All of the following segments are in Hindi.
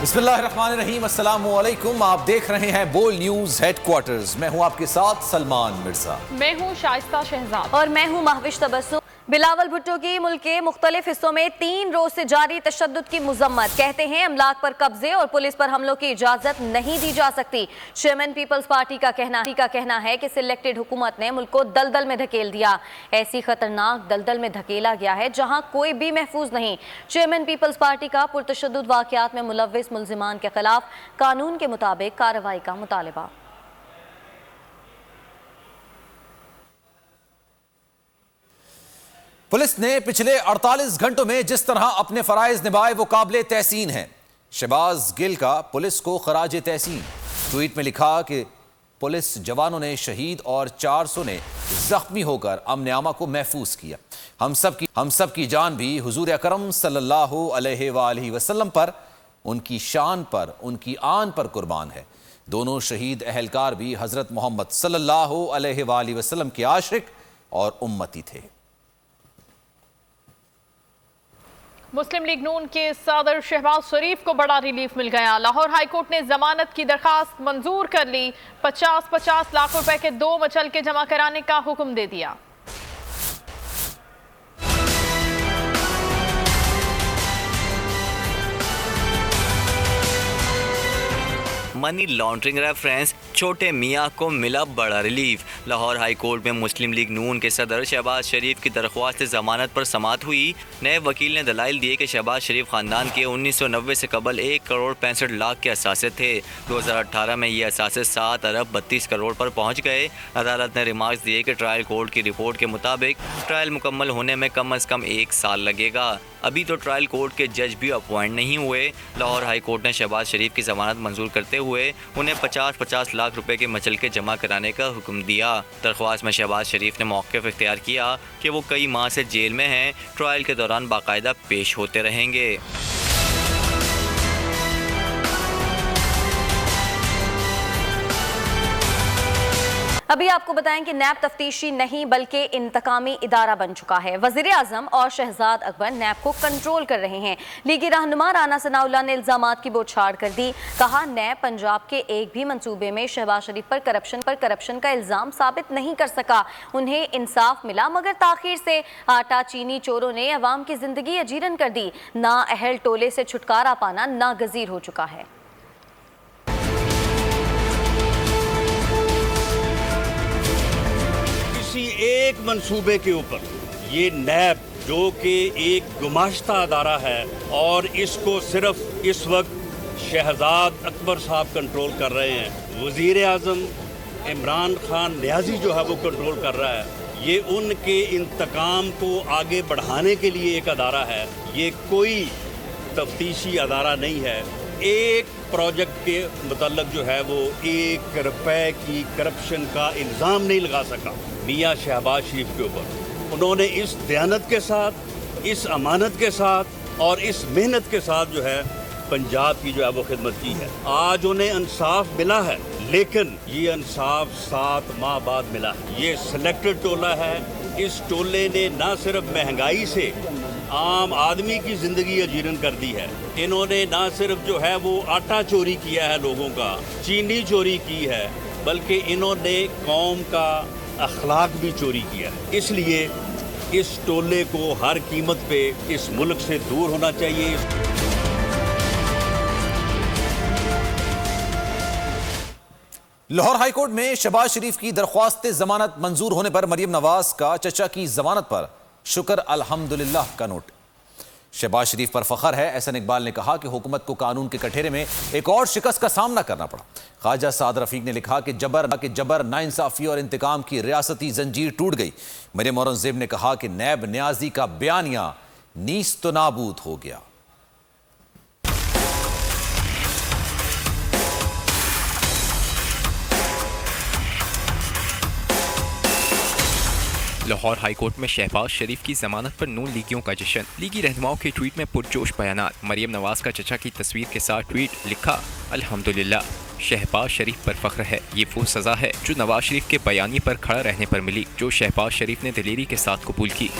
बिस्मिल्लाहिर्रहमानिर्रहीम, अस्सलामु अलैकुम। आप देख रहे हैं बोल न्यूज हेडक्वार्टर्स। मैं हूं आपके साथ सलमान मिर्जा। मैं हूं शाइस्ता शहजाद और मैं हूं महविश तबस्सुम। बिलावल भुट्टो की मुल्क के मुख्तलिफ हिस्सों में 3 रोज से जारी तशद्दुद की मुजम्मत। कहते हैं अमलाक पर कब्जे और पुलिस पर हमलों की इजाजत नहीं दी जा सकती। चेयरमैन पीपल्स पार्टी का कहना है कि सिलेक्टेड हुकूमत ने मुल्क को दलदल में धकेल दिया। ऐसी खतरनाक दलदल में धकेला गया है जहां कोई भी महफूज नहीं। चेयरमैन पीपल्स पार्टी का पुरतशद्दुद वाकयात में मुलव्विस मुल्जिमान के खिलाफ कानून के मुताबिक कार्रवाई का मुतालबा। पुलिस ने पिछले 48 घंटों में जिस तरह अपने फराइज निभाए वो काबिले तहसीन है। शहबाज गिल का पुलिस को खराज तहसीन। ट्वीट में लिखा कि पुलिस जवानों ने शहीद और 400 ने जख्मी होकर अमन आमा को महफूज किया। हम सब की जान भी हुजूर अकरम सल्लल्लाहु अलैहि वसल्लम पर, उनकी शान पर, उनकी आन पर कुर्बान है। दोनों शहीद अहलकार भी हजरत मोहम्मद सल्लल्लाहु अलैहि वसल्लम के आशिक और उम्मती थे। मुस्लिम लीग नून के सदर शहबाज शरीफ को बड़ा रिलीफ मिल गया। लाहौर हाईकोर्ट ने जमानत की दरखास्त मंजूर कर ली। 50-50 लाख रुपए के 2 मचलके जमा कराने का हुक्म दे दिया। मनी लॉन्ड्रिंग रेफरेंस छोटे मियाँ को मिला बड़ा रिलीफ। लाहौर हाई कोर्ट में मुस्लिम लीग नून के सदर शहबाज शरीफ की दरख्वास्त जमानत पर समाअत हुई। नए वकील ने दलाइल दिए कि शहबाज शरीफ खानदान के 1990 से कबल 1 करोड़ 65 लाख के असासे थे। 2018 में ये असासे 7 अरब 32 करोड़ पर पहुँच गए। अदालत ने रिमार्क्स दिए कि ट्रायल कोर्ट की रिपोर्ट के मुताबिक ट्रायल मुकम्मल होने में कम अज़ कम 1 साल लगेगा। अभी तो ट्रायल कोर्ट के जज भी अपॉइंट नहीं हुए। लाहौर हाई कोर्ट ने शहबाज शरीफ की जमानत मंजूर करते हुए उन्हें 50-50 लाख रुपए के मचलके जमा कराने का हुक्म दिया। दरख्वास्त में शहबाज शरीफ ने मौक़िफ़ इख्तियार किया कि वो कई माह से जेल में हैं, ट्रायल के दौरान बाकायदा पेश होते रहेंगे। अभी आपको बताएं कि नैब तफ्तीशी नहीं बल्कि इंतकामी इदारा बन चुका है। वज़ीर आज़म और शहजाद अकबर नैब को कंट्रोल कर रहे हैं। लीगी रहनुमा राना सनाउल्लाह ने इल्ज़ामात की बौछार कर दी। कहा, नैब पंजाब के एक भी मंसूबे में शहबाज शरीफ पर करप्शन का इल्ज़ाम साबित नहीं कर सका। उन्हें इंसाफ मिला मगर ताखीर से। आटा चीनी चोरों ने अवाम की जिंदगी अजीरन कर दी। ना अहल टोले से छुटकारा पाना नागज़ीर हो चुका है। एक मंसूबे के ऊपर ये नैब, जो कि एक गुमाश्ता अदारा है और इसको सिर्फ इस वक्त शहजाद अकबर साहब कंट्रोल कर रहे हैं, वज़ीर आज़म इमरान खान नियाज़ी जो है वो कंट्रोल कर रहा है। ये उनके इंतकाम को आगे बढ़ाने के लिए एक अदारा है। ये कोई तफ्तीशी अदारा नहीं है। एक प्रोजेक्ट के मतलब जो है वो 1 रुपए की करप्शन का इल्ज़ाम नहीं लगा सका मियाँ शहबाज शरीफ के ऊपर। उन्होंने इस दयानत के साथ, इस अमानत के साथ और इस मेहनत के साथ जो है पंजाब की जो है वो खिदमत की है। आज उन्हें इंसाफ मिला है, लेकिन ये इंसाफ 7 माह बाद मिला है। ये सिलेक्टेड टोला है। इस टोले ने ना सिर्फ महंगाई से आम आदमी की ज़िंदगी अजीरन कर दी है, इन्होंने ना सिर्फ जो है वो आटा चोरी किया है लोगों का, चीनी चोरी की है, बल्कि इन्होंने कौम का अखलाक भी चोरी किया है। इसलिए इस टोले को हर कीमत पे इस मुल्क से दूर होना चाहिए। लाहौर हाईकोर्ट में शहबाज शरीफ की दरख्वास्त जमानत मंजूर होने पर मरियम नवाज का चचा की जमानत पर शुक्र अल्हम्दुलिल्लाह का नोट। शहबाज शरीफ पर फख्र है। एहसन इकबाल ने कहा कि हुकूमत को कानून के कठेरे में एक और शिकस्त का सामना करना पड़ा। ख्वाजा साद रफीक ने लिखा कि जबर, नाइंसाफी और इंतकाम की रियासती जंजीर टूट गई। मरियम औरंगजेब ने कहा कि नैब न्याजी का बयानिया नीस्त नाबूद हो गया। लाहौर हाईकोर्ट में शहबाज शरीफ की जमानत पर नून लीगियों का जश्न। लीगी रहनुमाओं के ट्वीट में पुरजोश बयानात। मरियम नवाज का चचा की तस्वीर के साथ ट्वीट, लिखा, अल्हम्दुलिल्लाह, शहबाज शरीफ पर फख्र है। ये वो सज़ा है जो नवाज शरीफ के बयानी पर खड़ा रहने पर मिली, जो शहबाज शरीफ ने दिलेरी के साथ कबूल की।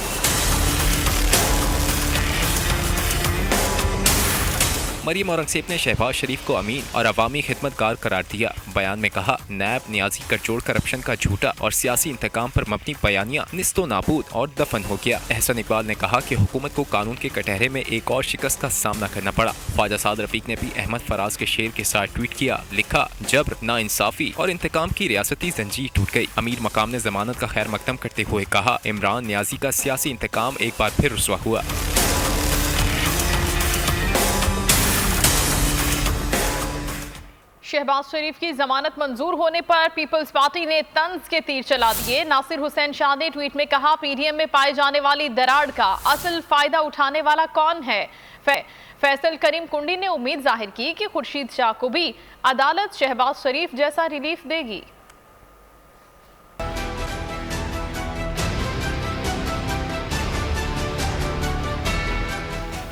मरियम औरंगजेब ने शहबाज शरीफ को अमीन और अवामी खिदमतगार करार दिया। बयान में कहा, नैब न्याजी गठजोड़ करप्शन का झूठा और सियासी इंतकाम पर मबनी बयानिया निस्तो नाबूद और दफन हो गया। एहसन इकबाल ने कहा कि हुकूमत को कानून के कटहरे में एक और शिकस्त का सामना करना पड़ा। ख्वाजा साद रफीक ने भी अहमद फराज के शेर के साथ ट्वीट किया, लिखा, जब्र, नाइंसाफी और इंतकाम की रियासती जंजीर टूट गई। अमीर मकाम ने जमानत का खैर मकदम करते हुए कहा, इमरान न्याजी का सियासी इंतकाम एक बार फिर रुस्वा हुआ। शहबाज शरीफ की जमानत मंजूर होने पर पीपल्स पार्टी ने तंज के तीर चला दिए। नासिर हुसैन शाह ने ट्वीट में कहा, पीडीएम में पाए जाने वाली दरार का असल फायदा उठाने वाला कौन है? फैसल करीम कुंडी ने उम्मीद जाहिर की कि खुर्शीद शाह को भी अदालत शहबाज शरीफ जैसा रिलीफ देगी।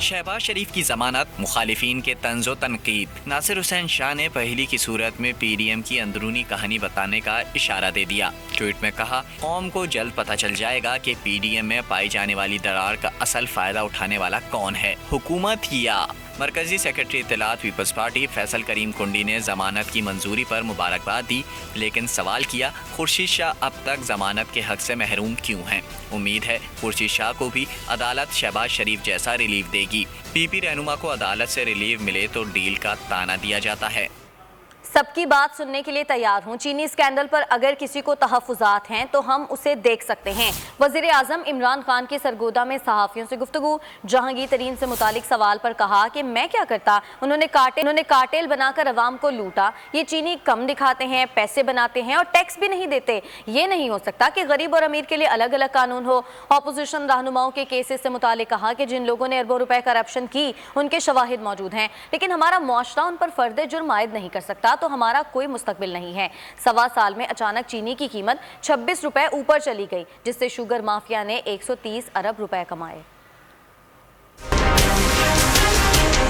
शहबाज शरीफ की जमानत, मुखालिफिन के तंज़ो तनकीद। नासिर हुसैन शाह ने पहली की सूरत में पीडीएम की अंदरूनी कहानी बताने का इशारा दे दिया। ट्वीट में कहा, कौम को जल्द पता चल जाएगा कि पीडीएम में पाई जाने वाली दरार का असल फायदा उठाने वाला कौन है, हुकूमत या मरकजी सेक्रेटरी इत्तलात पीपल्स पार्टी फैसल करीम कुंडी ने जमानत की मंजूरी पर मुबारकबाद दी, लेकिन सवाल किया, खुर्शीद शाह अब तक जमानत के हक से महरूम क्यों हैं? उम्मीद है खुर्शीद शाह को भी अदालत शहबाज शरीफ जैसा रिलीफ देगी। पीपी रहनुमा को अदालत से रिलीफ मिले तो डील का ताना दिया जाता है। सबकी बात सुनने के लिए तैयार हूँ। चीनी स्कैंडल पर अगर किसी को तहफ़्फ़ुज़ात हैं तो हम उसे देख सकते हैं। वज़ीर आज़म इमरान खान के सरगोदा में सहाफ़ियों से गुफ्तगू। जहांगीर तरीन से मुतालिक सवाल पर कहा कि मैं क्या करता, उन्होंने कार्टेल बनाकर अवाम को लूटा। ये चीनी कम दिखाते हैं, पैसे बनाते हैं और टैक्स भी नहीं देते। ये नहीं हो सकता कि गरीब और अमीर के लिए अलग अलग कानून हो। अपोजिशन रहनुमाओं के केसेस से मुतालिक कहा कि जिन लोगों ने अरबों रुपए करप्शन की उनके शवाहिद मौजूद हैं, लेकिन हमारा मुआशरा उन पर फ़र्द जुर्म आयद नहीं कर सकता, तो हमारा कोई मुस्तकबिल नहीं है। 1.25 साल में अचानक चीनी की कीमत 26 रुपए ऊपर चली गई, जिससे शुगर माफिया ने 130 अरब रुपए कमाए।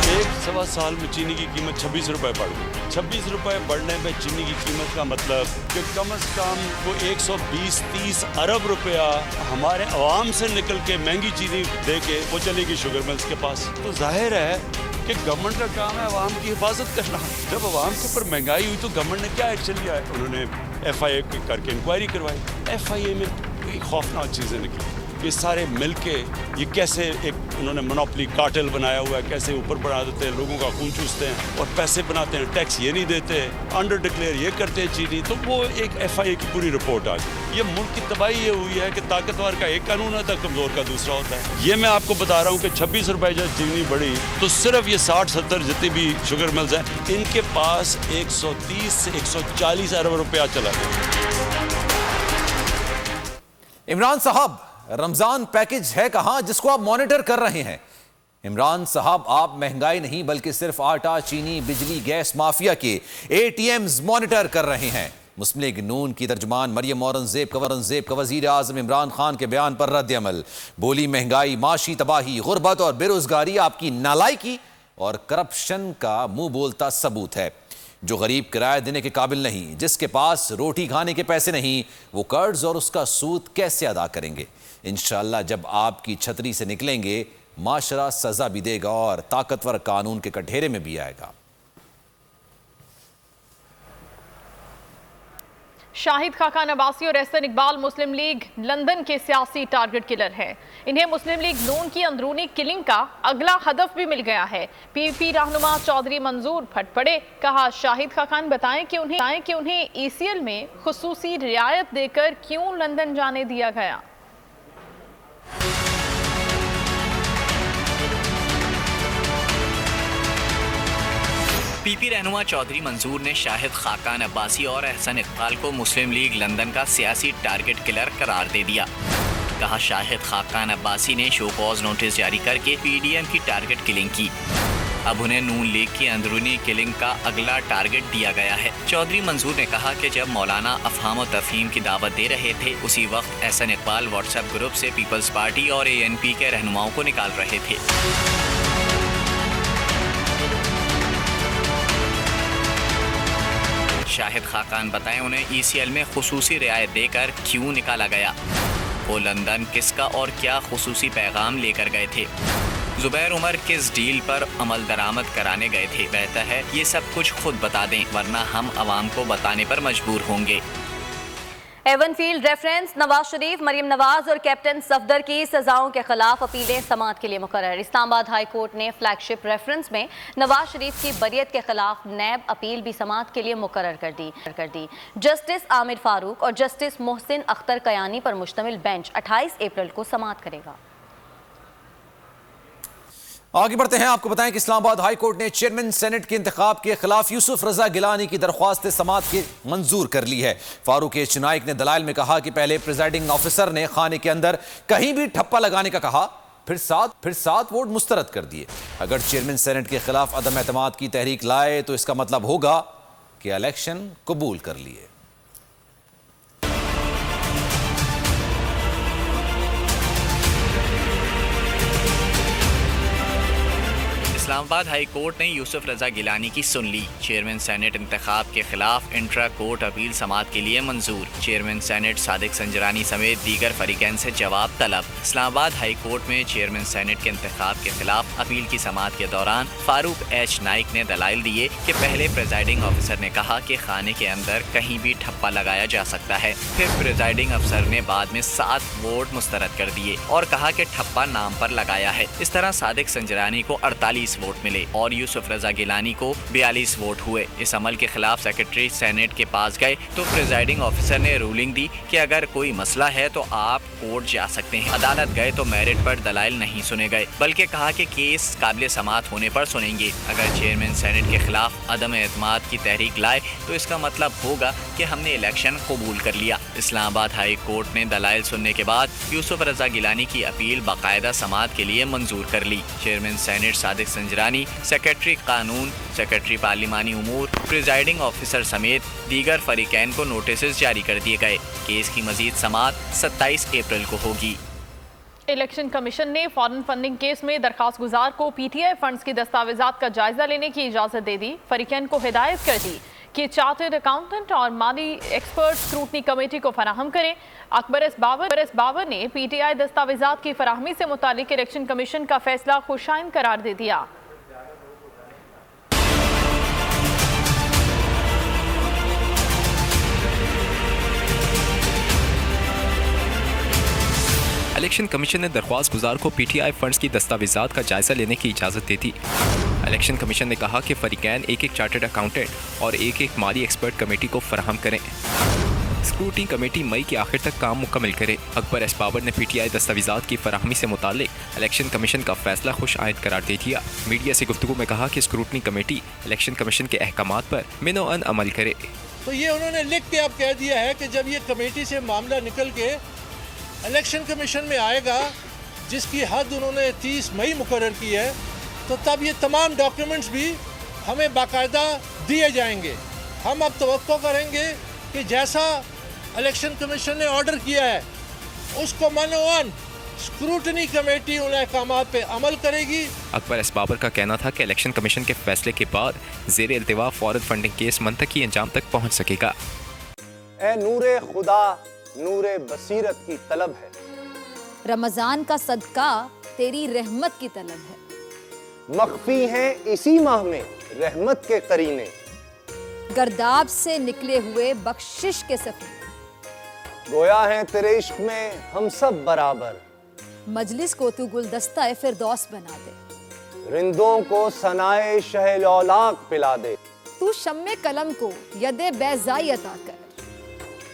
1.25 साल में चीनी की कीमत 26 रुपए बढ़ गई। 26 रुपए बढ़ने में चीनी की कीमत का मतलब कि कम से कम वो 120-30 अरब रुपया हमारे अवाम से निकल के महंगी चीनी दे के वो चलेगी शुगर मिल्स के पास। तो जाहिर है कि गवर्नमेंट का काम है अवाम की हिफाजत करना। जब अवाम के ऊपर महंगाई हुई तो गवर्नमेंट ने क्या एक्शन लिया है? उन्होंने FIA करके इंक्वायरी करवाई। FIA में कई खौफनाक चीज़ें निकली। ये सारे मिलके ये कैसे एक उन्होंने मोनोपोली कार्टेल बनाया हुआ है, कैसे ऊपर बढ़ा देते हैं, लोगों का खून चूसते हैं और पैसे बनाते हैं, टैक्स ये नहीं देते, अंडर डिक्लेयर ये करते हैं चीनी। तो वो एक FIA की पूरी रिपोर्ट आ गई। ये मुल्क की तबाही ये हुई है कि ताकतवर का एक कानून होता है, कमज़ोर का दूसरा होता है। ये मैं आपको बता रहा हूँ कि 26 रुपए जब चीनी बढ़ी तो सिर्फ ये 60-70 जितनी भी शुगर मिल्स हैं, इनके पास 130 से 140 अरब रुपया चला गया। इमरान साहब, रमजान पैकेज है कहां जिसको आप मॉनिटर कर रहे हैं? इमरान साहब, आप महंगाई नहीं बल्कि सिर्फ आटा, चीनी, बिजली, गैस माफिया के ATMs मॉनिटर कर रहे हैं। मुस्लिम लीग नून की तर्जुमान मरियम औरंगजेब का वजीर आजम इमरान खान के बयान पर रद्द अमल। बोली, महंगाई, माशी तबाही, गुर्बत और बेरोजगारी आपकी नालायकी और करप्शन का मुंह बोलता सबूत है। जो गरीब किराया देने के काबिल नहीं, जिसके पास रोटी खाने के पैसे नहीं, वो कर्ज और उसका सूद कैसे अदा करेंगे? इंशाअल्लाह जब आपकी छतरी से निकलेंगे, माशरा सजा भी देगा और ताकतवर कानून के कटघरे में भी आएगा। शाहिद खाकान अब्बासी और एहसन इकबाल मुस्लिम लीग लंदन के सियासी टारगेट किलर हैं। इन्हें मुस्लिम लीग नून की अंदरूनी किलिंग का अगला हदफ भी मिल गया है। PPP रहनुमा चौधरी मंजूर फट पड़े। कहा, शाहिद खाकान बताएं कि उन्हें ECL में खुसूसी रियायत देकर क्यों लंदन जाने दिया गया। पीपी रहनुमा चौधरी मंजूर ने शाहिद खाकान अब्बासी और एहसन इकबाल को मुस्लिम लीग लंदन का सियासी टारगेट किलर करार दे दिया। कहा, शाहिद खाकान अब्बासी ने शो कॉज नोटिस जारी करके PDM की टारगेट किलिंग की। अब उन्हें नून लीग की अंदरूनी किलिंग का अगला टारगेट दिया गया है। चौधरी मंजूर ने कहा कि जब मौलाना अफहाम और तफहीम की दावत दे रहे थे, उसी वक्त एहसन इकबाल व्हाट्सएप ग्रुप से पीपल्स पार्टी और ANP के रहनुमाओं को निकाल रहे थे। शाहिद खाकान बताएं उन्हें ECL में खुसूसी रियायत देकर क्यों निकाला गया। वो लंदन किसका और क्या खुसूसी पैगाम लेकर गए थे। जुबैर उमर किस डील पर अमल दरामद कराने गए थे, बेहतर है ये सब कुछ खुद बता दें, वरना हम आवाम को बताने पर मजबूर होंगे। एवनफील्ड रेफरेंस, नवाज शरीफ, मरियम नवाज और कैप्टन सफदर की सजाओं के खिलाफ अपीलें समाअत के लिए मुकर्रर। इस्लामाबाद हाई कोर्ट ने फ्लैगशिप रेफरेंस में नवाज शरीफ की बरियत के खिलाफ नैब अपील भी समाअत के लिए मुकर्रर कर दी। जस्टिस आमिर फारूक और जस्टिस मोहसिन अख्तर कयानी पर मुश्तमिल बेंच 28 अप्रैल को समाअत करेगा। आगे बढ़ते हैं। आपको बताएं कि इस्लामाबाद हाई कोर्ट ने चेयरमैन सेनेट के इंतखाब के खिलाफ यूसुफ रजा गिलानी की दरख्वास्त समाअत की मंजूर कर ली है। फारूक एच नाइक ने दलाइल में कहा कि पहले प्रिजाइडिंग ऑफिसर ने खाने के अंदर कहीं भी ठप्पा लगाने का कहा, फिर सात वोट मुस्तरद कर दिए। अगर चेयरमैन सेनेट के खिलाफ अदम एतमाद की तहरीक लाए तो इसका मतलब होगा कि इलेक्शन कबूल कर लिए। इस्लामाबाद हाई कोर्ट ने यूसुफ रजा गिलानी की सुन ली। चेयरमैन सेनेट इंतखाब के खिलाफ इंट्रा कोर्ट अपील समाअत के लिए मंजूर। चेयरमैन सेनेट सादिक संजरानी समेत दीगर फरीकैन से जवाब तलब। इस्लामाबाद हाई कोर्ट में चेयरमैन सेनेट के इंतखाब के खिलाफ अपील की समाअत के दौरान फारूक एच नाइक ने दलाइल दिए कि पहले प्रिजाइडिंग ऑफिसर ने कहा कि खाने के अंदर कहीं भी ठप्पा लगाया जा सकता है, फिर प्रिजाइडिंग अफसर ने बाद में 7 वोट मुस्तरद कर दिए और कहा कि ठप्पा नाम पर लगाया है। इस तरह सादिक संजरानी को 48 वोट मिले और यूसुफ रजा गिलानी को 42 वोट हुए। इस अमल के खिलाफ सेक्रेटरी सेनेट के पास गए तो प्रिजाइडिंग ऑफिसर ने रूलिंग दी कि अगर कोई मसला है तो आप कोर्ट जा सकते हैं। अदालत गए तो मेरिट पर दलाइल नहीं सुने गए, बल्कि कहा कि केस काबिल समाअत होने पर सुनेंगे। अगर चेयरमैन सेनेट के खिलाफ अदम एतमाद की तहरीक लाए तो इसका मतलब होगा कि हमने इलेक्शन कबूल कर लिया। इस्लामाबाद हाई कोर्ट ने दलाइल सुनने के बाद यूसुफ रजा गिलानी की अपील बाकायदा समाअत के लिए मंजूर कर ली। Chairman senate Sadiq Sanjrani, secretary कानून, सेक्रेटरी पार्लिमानी उमूर, प्रिजाइडिंग ऑफिसर समेत दीगर फरीकैन को नोटिस जारी कर दिए गए। केस की मजीद समाअत 27 अप्रैल को होगी। इलेक्शन कमीशन ने फॉरेन फंडिंग केस में दरखास्त गुजार को पीटीआई फंड्स की दस्तावेजात का जायजा लेने की इजाजत दे दी। फरीकैन को हिदायत कर दी कि चार्टर्ड अकाउंटेंट और माली एक्सपर्ट स्क्रूटनी कमेटी को फराहम करें। अकबर एस बाबर ने पीटीआई दस्तावेजात की फराहमी से मुतालिक इलेक्शन कमीशन का फैसला खुशाइन करार दे दिया। इलेक्शन कमीशन ने दरख्वास्त गुजार को पीटीआई फंड्स की दस्तावेजात का जायजा लेने की इजाज़त दे दी। इलेक्शन कमीशन ने कहा कि फरीकैन एक चार्टर्ड अकाउंटेंट और एक माली एक्सपर्ट कमेटी को फराहम करें। स्क्रूटनी कमेटी मई के आखिर तक काम मुकम्मल करे। अकबर एस बाबर ने पीटीआई दस्तावेजात की फराहमी से मुतालिक इलेक्शन कमीशन का फैसला खुश आयद करार दे दिया। मीडिया से गुफ्तगू में कहा कि स्क्रूटनी कमेटी इलेक्शन कमीशन के अहकामात पर मिनोअन अमल करे। तो ये उन्होंने लिख के अब कह दिया है कि जब ये कमेटी से मामला निकल के इलेक्शन कमीशन में आएगा, जिसकी हद उन्होंने 30 मई मुकर्रर की है, तो तब ये तमाम डॉक्यूमेंट्स भी हमें बाकायदा दिए जाएंगे। हम अब तवक्को करेंगे कि जैसा इलेक्शन कमीशन ने ऑर्डर किया है उसको मनोअन स्क्रूटनी कमेटी उन अहकामात पे अमल करेगी। अकबर एस बाबर का कहना था कि इलेक्शन कमीशन के फैसले के बाद ज़ेर इल्तिवा फॉरेन फंडिंग केस मंतकी अंजाम तक पहुँच सकेगा। ए नूरे खुदा नूरे बसीरत की तलब है, रमजान का सदका तेरी रहमत की तलब है। मख्फी हैं इसी माह में रहमत के करीने, गर्दाब से निकले हुए बख्शिश के सफीने। गोया है तेरे इश्क में हम सब बराबर, मजलिस को तू गुलदस्ता फिरदौस बना दे। रिंदों को सनाए शहलौलाक पिला दे, तू शम्मे कलम को यदे बैज़ाई अता कर।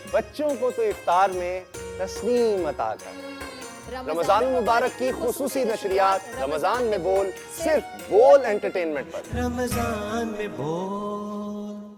बच्चों को तो इफ्तार में तस्नीम अता कर। रमजान मुबारक की खुसूसी नशरियात रमजान में बोल, सिर्फ बोल एंटरटेनमेंट पर। रमजान में बोल।